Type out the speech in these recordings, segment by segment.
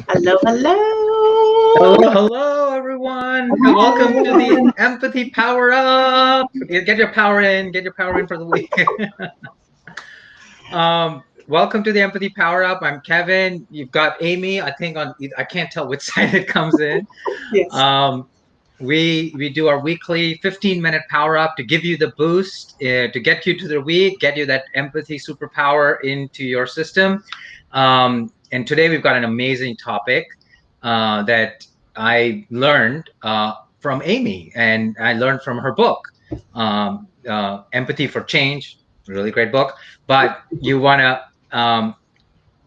Hello, Hello, hello. hello, everyone. Welcome to the Empathy Power Up. Get your power in. Get your power in for the week. Welcome to the Empathy Power Up. I'm Kevin. You've got Amy. I think I can't tell which side it comes in. Yes. Um, we do our weekly 15-minute power up to give you the boost, to get you to the week, get you that empathy superpower into your system. And today we've got an amazing topic that I learned from Amy, and I learned from her book, Empathy for Change. Really great book. But you want to,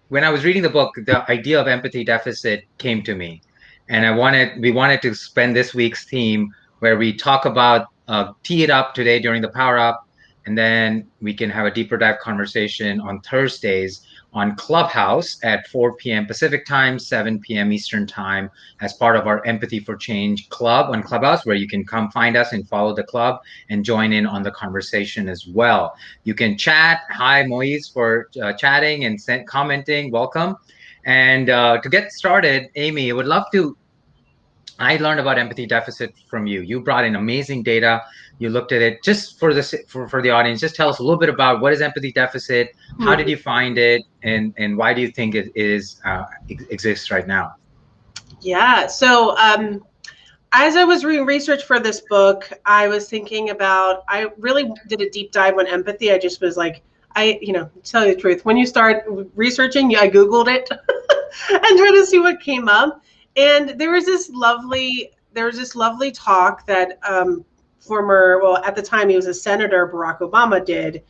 when I was reading the book, the idea of empathy deficit came to me, and we wanted to spend this week's theme where we talk about, tee it up today during the power up, and then we can have a deeper dive conversation on Thursdays on Clubhouse at 4 p.m. Pacific time, 7 p.m. Eastern time, as part of our Empathy for Change club on Clubhouse, where you can come find us and follow the club and join in on the conversation as well. You can chat. Hi, Moise, for chatting and commenting. Welcome. And to get started, Amy, I would love to. I learned about empathy deficit from you. You brought in amazing data. You looked at it. Just for this for the audience, just tell us a little bit about what is empathy deficit. How did you find it, and why do you think it exists right now? Yeah. As I was doing research for this book, I was thinking about, I really did a deep dive on empathy. I just was like, to tell you the truth, when you start researching, I Googled it and tried to see what came up. And there was this lovely talk that at the time he was a senator, Barack Obama did,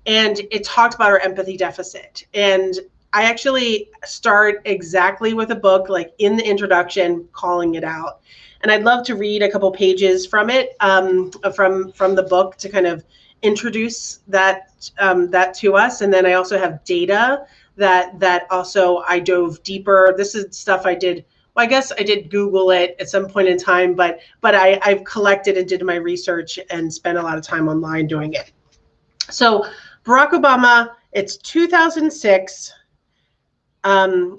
and it talked about our empathy deficit. And I actually start exactly with a book, like in the introduction, calling it out. And I'd love to read a couple pages from it, from the book, to kind of introduce that to us. And then I also have data that also I dove deeper. This is stuff I did. Well, I guess I did Google it at some point in time, but I've collected and did my research and spent a lot of time online doing it. So Barack Obama, it's 2006, 2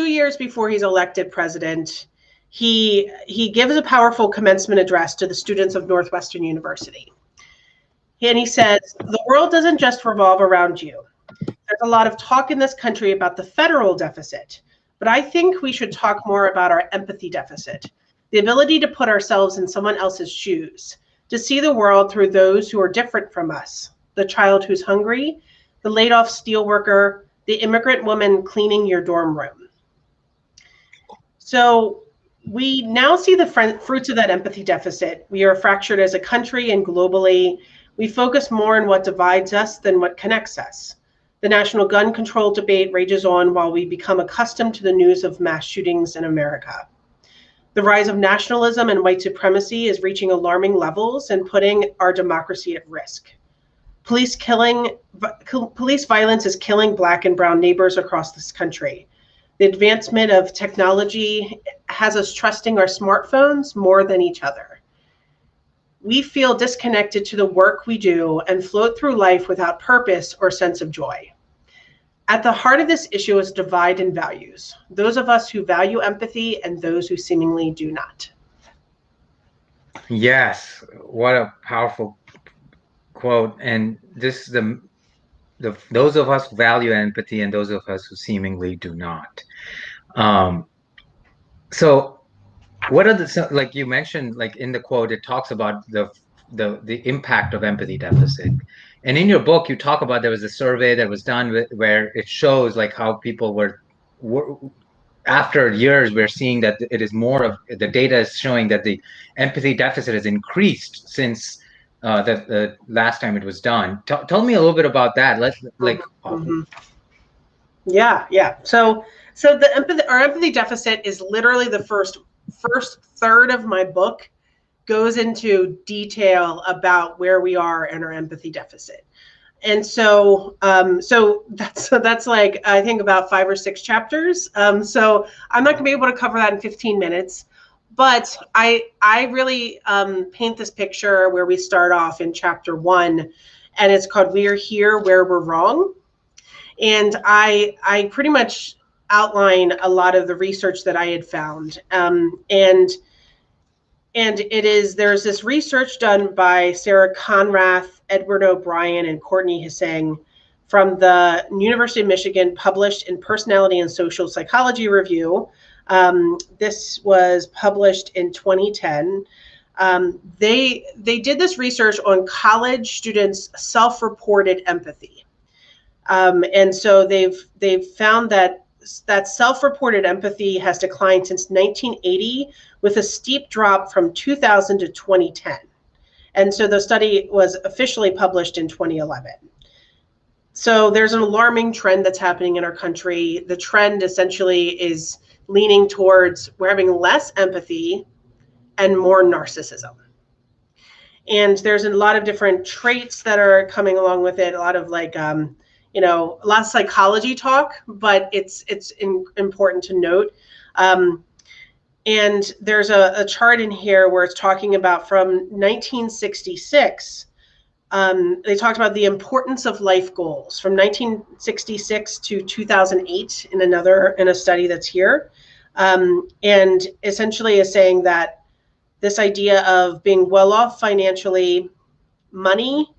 years before he's elected president. He gives a powerful commencement address to the students of Northwestern University. And he says, the world doesn't just revolve around you. There's a lot of talk in this country about the federal deficit, but I think we should talk more about our empathy deficit, the ability to put ourselves in someone else's shoes, to see the world through those who are different from us, the child who's hungry, the laid-off steelworker, the immigrant woman cleaning your dorm room. So we now see the fruits of that empathy deficit. We are fractured as a country and globally. We focus more on what divides us than what connects us. The national gun control debate rages on while we become accustomed to the news of mass shootings in America. The rise of nationalism and white supremacy is reaching alarming levels and putting our democracy at risk. Police violence is killing Black and brown neighbors across this country. The advancement of technology has us trusting our smartphones more than each other. We feel disconnected to the work we do and float through life without purpose or sense of joy. At the heart of this issue is divide in values, those of us who value empathy and those who seemingly do not. Yes, what a powerful quote. And this those of us who value empathy and those of us who seemingly do not. Um, so what are like you mentioned, like in the quote, it talks about the impact of empathy deficit. And in your book, you talk about there was a survey that was done where it shows like how people were after years, we're seeing that it is more of the data is showing that the empathy deficit has increased since the last time it was done. Tell me a little bit about that. Let's like. Mm-hmm. Yeah. So our empathy deficit is literally the first third of my book goes into detail about where we are in our empathy deficit. And so that's like, I think about 5 or 6 chapters. So I'm not gonna be able to cover that in 15 minutes, but I really paint this picture where we start off in chapter 1, and it's called "We're Here Where We're Wrong." And I pretty much outline a lot of the research that I had found. And there's this research done by Sarah Conrath, Edward O'Brien, and Courtney Hsing from the University of Michigan, published in Personality and Social Psychology Review. This was published in 2010. They did this research on college students' self-reported empathy. And so they've found that self-reported empathy has declined since 1980, with a steep drop from 2000 to 2010. And so the study was officially published in 2011. So there's an alarming trend that's happening in our country. The trend essentially is leaning towards we're having less empathy and more narcissism. And there's a lot of different traits that are coming along with it, a lot of like a lot of psychology talk, but it's important to note. And there's a chart in here where it's talking about from 1966. They talked about the importance of life goals from 1966 to 2008 in a study that's here. And essentially is saying that this idea of being well off financially, money,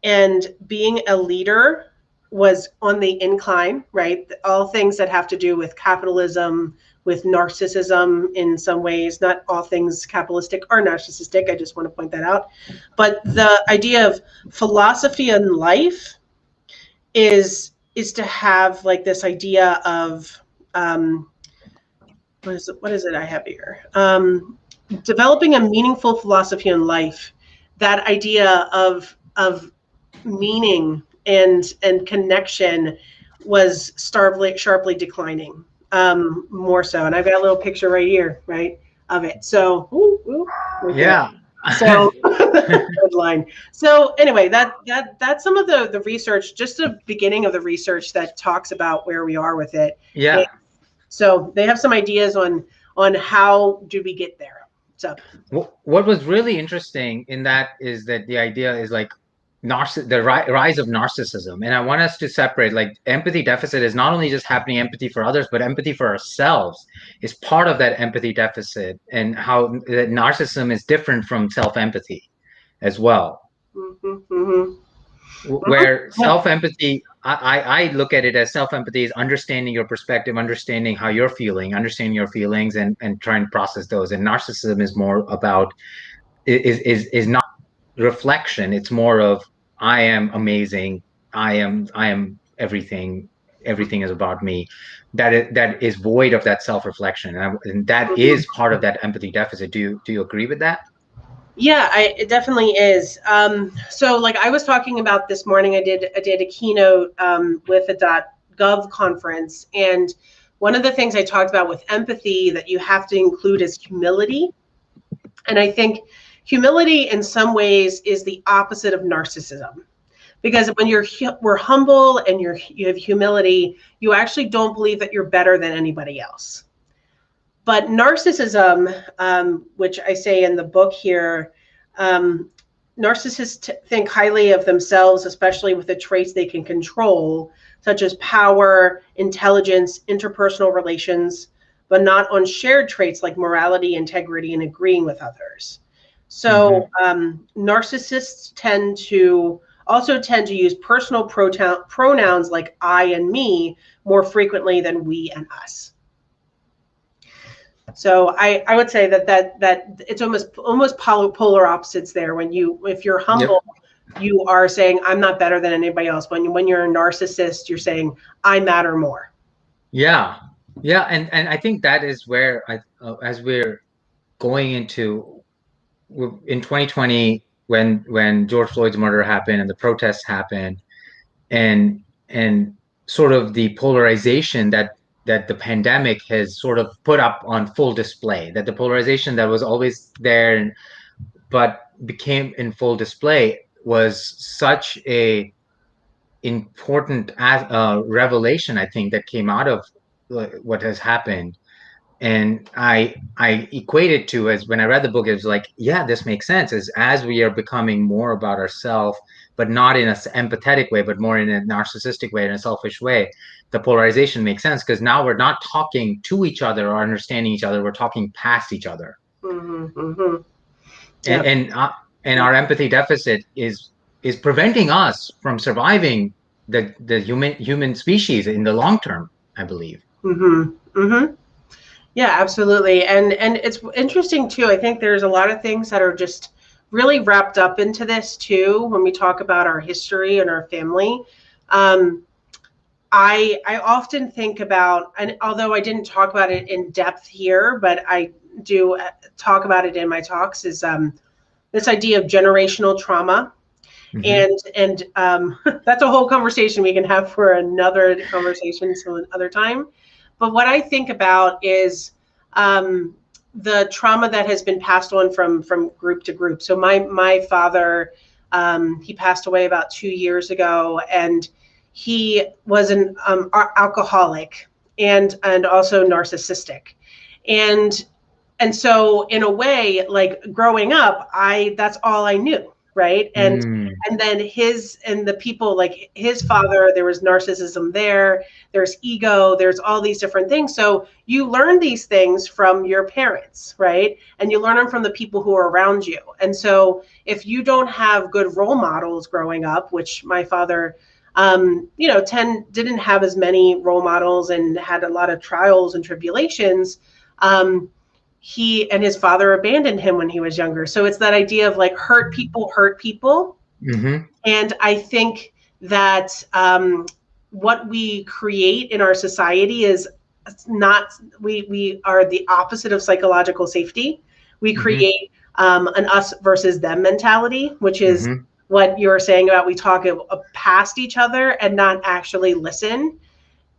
and being a leader was on the incline, right? All things that have to do with capitalism, with narcissism in some ways. Not all things capitalistic are narcissistic. I just want to point that out. But the idea of philosophy in life is to have like this idea of what is it I have here? Developing a meaningful philosophy in life. That idea of meaning and connection was sharply declining, more so. And I've got a little picture right here, right, of it. So, yeah. So, good line. So anyway, that's some of the research, just the beginning of the research that talks about where we are with it. Yeah. And so they have some ideas on how do we get there. So what was really interesting in that is that the idea is like the rise of narcissism. And I want us to separate, like, empathy deficit is not only just happening empathy for others, but empathy for ourselves is part of that empathy deficit, and how that narcissism is different from self-empathy as well. Where self-empathy, I look at it as self-empathy is understanding your perspective, understanding how you're feeling, understanding your feelings, and trying to process those. And narcissism is more about is not reflection. It's more of I am amazing. I am everything. Everything is about me. That is void of that self-reflection, and that is part of that empathy deficit. Do you agree with that? Yeah, it definitely is. So like I was talking about this morning, I did a keynote with a .gov conference, and one of the things I talked about with empathy that you have to include is humility. And I think humility in some ways is the opposite of narcissism, because when we're humble and you have humility, you actually don't believe that you're better than anybody else. But narcissism, which I say in the book here, narcissists think highly of themselves, especially with the traits they can control, such as power, intelligence, interpersonal relations, but not on shared traits like morality, integrity, and agreeing with others. So narcissists tend to use personal pronouns like I and me more frequently than we and us. So I would say that it's almost polar opposites there. If you're humble, you are saying I'm not better than anybody else. When you're a narcissist, you're saying I matter more. Yeah, and I think that is where as we're going into in 2020, when George Floyd's murder happened and the protests happened, and sort of the polarization that the pandemic has sort of put up on full display, that the polarization that was always there but became in full display was such a important revelation, I think, that came out of what has happened. And I equate it to, as when I read the book, it was like, yeah, this makes sense. As we are becoming more about ourselves, but not in an empathetic way, but more in a narcissistic way, in a selfish way, the polarization makes sense, because now we're not talking to each other or understanding each other, we're talking past each other. Mm-hmm, mm-hmm. and Yep. and, uh, and our empathy deficit is preventing us from surviving the human species in the long term, I believe. Mm-hmm, mm-hmm. Yeah, absolutely. And it's interesting too. I think there's a lot of things that are just really wrapped up into this too when we talk about our history and our family. Um, I often think about, and although I didn't talk about it in depth here, but I do talk about it in my talks, is this idea of generational trauma. Mm-hmm. And that's a whole conversation we can have for another conversation some other time. But what I think about is um, the trauma that has been passed on from group to group. So my father, he passed away about 2 years ago, and he was an alcoholic and also narcissistic, and and so in a way, like growing up, I that's all I knew, right? Mm. And then his and the people like his father, there was narcissism there's ego, there's all these different things. So you learn these things from your parents, right? And you learn them from the people who are around you. And so if you don't have good role models growing up, which my father didn't have as many role models and had a lot of trials and tribulations. He and his father abandoned him when he was younger. So it's that idea of like hurt people hurt people. Mm-hmm. And I think that what we create in our society is not, we are the opposite of psychological safety. We Mm-hmm. create an us versus them mentality, which is Mm-hmm. what you're saying about we talk past each other and not actually listen.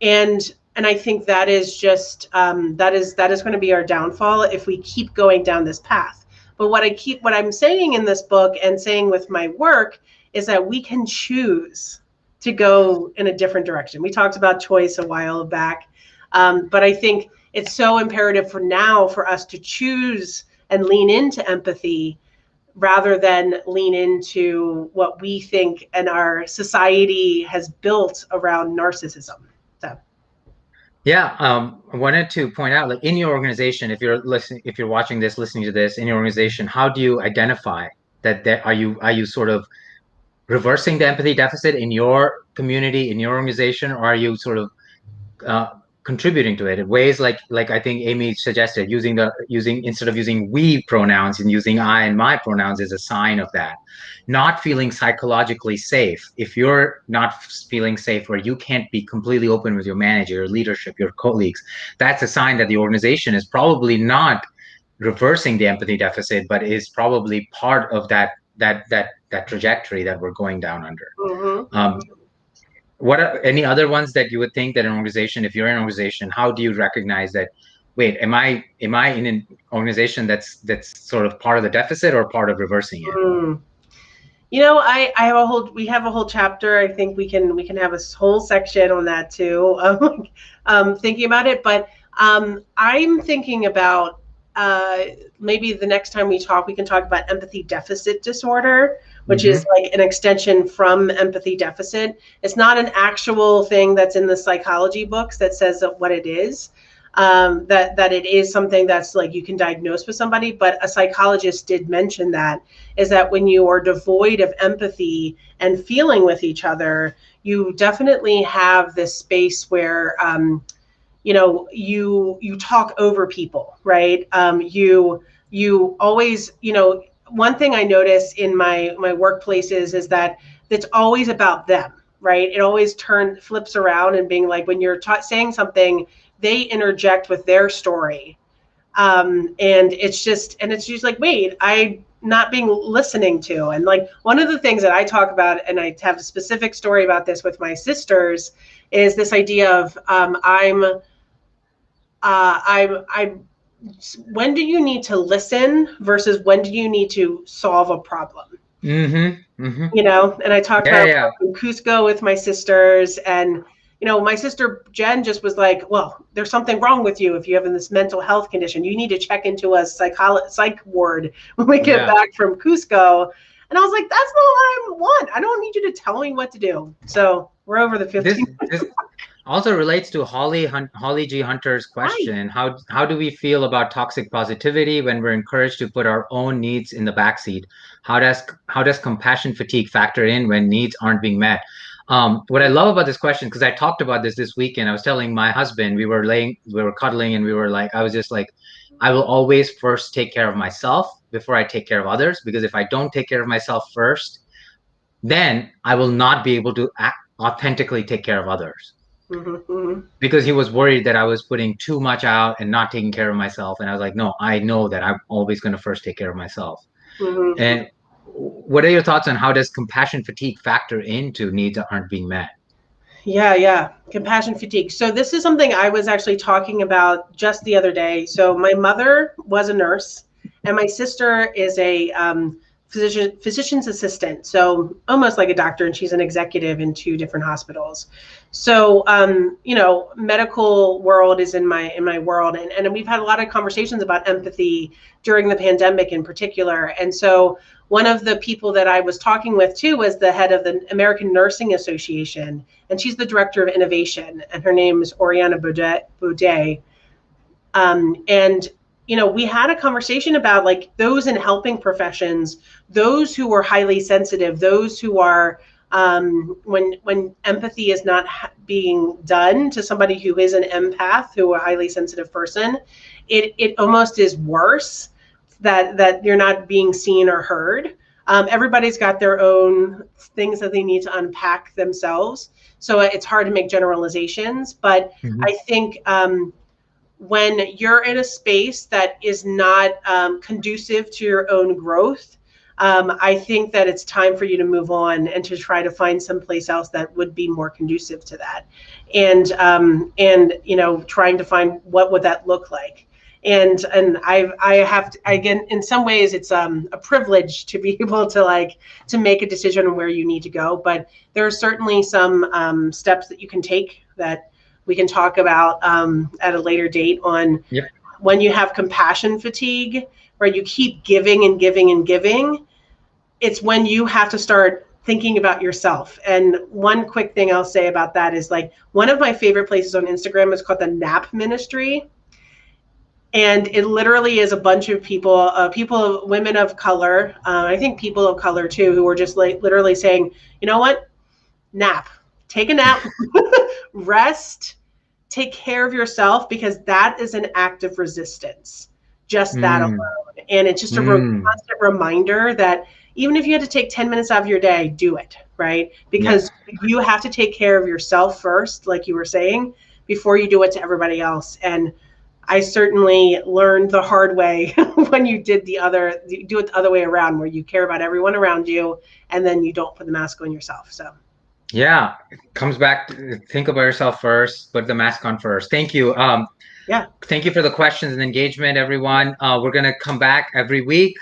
And I think that is just that is going to be our downfall if we keep going down this path. But what I'm saying in this book and saying with my work is that we can choose to go in a different direction. We talked about choice a while back, but I think it's so imperative for now for us to choose and lean into empathy rather than lean into what we think and our society has built around narcissism. So. Yeah, I wanted to point out, like in your organization, if you're watching this, listening to this, in your organization, how do you identify that are you sort of reversing the empathy deficit in your community, in your organization, or are you sort of uh, contributing to it in ways like I think Amy suggested, using instead of using we pronouns and using I and my pronouns is a sign of that. Not feeling psychologically safe. If you're not feeling safe where you can't be completely open with your manager, your leadership, your colleagues, that's a sign that the organization is probably not reversing the empathy deficit, but is probably part of that trajectory that we're going down under. Mm-hmm. Um, what are any other ones that you would think that an organization, if you're in an organization, how do you recognize that? Wait, am I in an organization that's sort of part of the deficit or part of reversing it? Mm. I have a whole we have a whole chapter. I think we can have a whole section on that too. Thinking about it, but I'm thinking about maybe the next time we talk, we can talk about empathy deficit disorder, which Mm-hmm. is like an extension from empathy deficit. It's not an actual thing that's in the psychology books that says what it is. That it is something that's like you can diagnose with somebody, but a psychologist did mention that is that when you are devoid of empathy and feeling with each other, you definitely have this space where you talk over people, right? You always, one thing I notice in my workplaces is that it's always about them, right? It always flips around and being like when you're saying something, they interject with their story, and it's just like, wait, I not being listening to. And like one of the things that I talk about, and I have a specific story about this with my sisters, is this idea of I'm when do you need to listen versus when do you need to solve a problem? Mm-hmm. Mm-hmm. And I talked Yeah, about yeah. in Cusco with my sisters, and my sister Jen just was like, well, there's something wrong with you if you have this mental health condition. You need to check into a psych ward when we get back from Cusco. And I was like, that's not what I want. I don't need you to tell me what to do. So we're over the 15. This also relates to Holly G. Hunter's question. Right. How do we feel about toxic positivity when we're encouraged to put our own needs in the backseat? How does compassion fatigue factor in when needs aren't being met? What I love about this question, because I talked about this weekend, I was telling my husband, we were cuddling, and I was just like, I will always first take care of myself before I take care of others, because if I don't take care of myself first, then I will not be able to authentically take care of others. Because he was worried that I was putting too much out and not taking care of myself. And I was like, no, I know that I'm always going to first take care of myself. And what are your thoughts on how does compassion fatigue factor into needs that aren't being met? Yeah. Compassion fatigue. So this is something I was actually talking about just the other day. So my mother was a nurse, and my sister is a physician's assistant, so almost like a doctor, and she's an executive in 2 different hospitals. So medical world is in my world, and we've had a lot of conversations about empathy during the pandemic in particular. And so one of the people that I was talking with too was the head of the American Nursing Association, and she's the director of innovation, and her name is Oriana Baudet. And we had a conversation about like those in helping professions, those who are highly sensitive, those who are when empathy is not being done to somebody who is an empath, who a highly sensitive person, it almost is worse that you're not being seen or heard. Everybody's got their own things that they need to unpack themselves, so it's hard to make generalizations. But I think when you're in a space that is not conducive to your own growth, I think that it's time for you to move on and to try to find someplace else that would be more conducive to that. And trying to find what would that look like. And I have to, again, in some ways it's a privilege to be able to make a decision on where you need to go. But there are certainly some steps that you can take that we can talk about at a later date on when you have compassion fatigue, where you keep giving and giving and giving. It's when you have to start thinking about yourself. And one quick thing I'll say about that is, like, one of my favorite places on Instagram is called the Nap Ministry. And it literally is a bunch of people, women of color, I think people of color too, who are just like literally saying, you know what, nap, take a nap, rest, take care of yourself, because that is an act of resistance, just that alone. And it's just a constant reminder that even if you had to take 10 minutes out of your day, do it, right? Because you have to take care of yourself first, like you were saying, before you do it to everybody else. And I certainly learned the hard way when you do it the other way around, where you care about everyone around you and then you don't put the mask on yourself. So yeah, it comes back to think about yourself first, put the mask on first. Thank you. Thank you for the questions and engagement, everyone. We're going to come back every week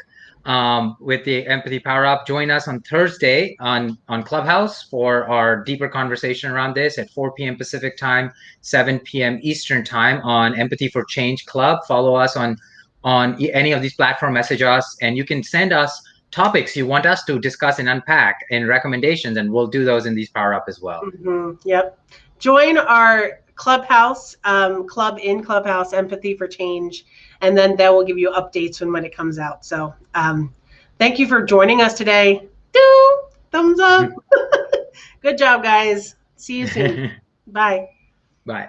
with the Empathy Power Up. Join us on Thursday on Clubhouse for our deeper conversation around this at 4 p.m. Pacific time, 7 p.m. Eastern time on Empathy for Change Club. Follow us on any of these platforms, message us, and you can send us topics you want us to discuss and unpack and recommendations, and we'll do those in these Power Up as well. Yep. Join our Clubhouse, Clubhouse, Empathy for Change, and then that will give you updates when it comes out. So thank you for joining us today. Thumbs up. Good job, guys. See you soon. Bye. Bye.